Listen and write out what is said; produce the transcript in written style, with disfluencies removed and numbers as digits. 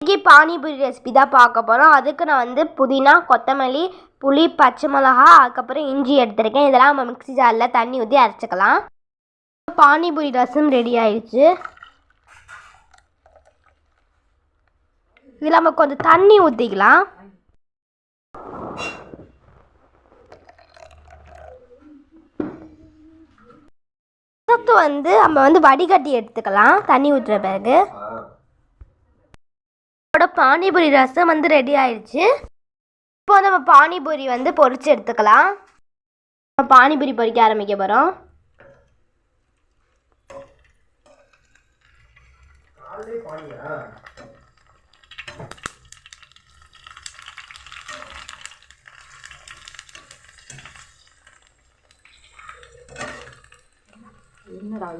இன்னைக்கு பானிபூரி ரெசிபி தான் பார்க்க போகிறோம். அதுக்கு நான் வந்து புதினா, கொத்தமல்லி, புளி, பச்சை மிளகா, அதுக்கப்புறம் இஞ்சி எடுத்துருக்கேன். இதெல்லாம் நம்ம மிக்ஸி ஜாரில் தண்ணி ஊற்றி அரைச்சிக்கலாம். பானிபூரி ரசம் ரெடி ஆயிடுச்சு. இதில் நம்ம கொஞ்சம் தண்ணி ஊற்றிக்கலாம். ரசத்தை வந்து நம்ம வந்து வடிகட்டி எடுத்துக்கலாம் தண்ணி ஊற்றுற பிறகு. பானிபூரி ரசம் வந்து ரெடி ஆயிடுச்சு. இப்போ நம்ம பானிபூரி வந்து பொரிச்சு எடுத்துக்கலாம். பானிபூரி பொரிக்க ஆரம்பிக்க போகிறோம். என்னடா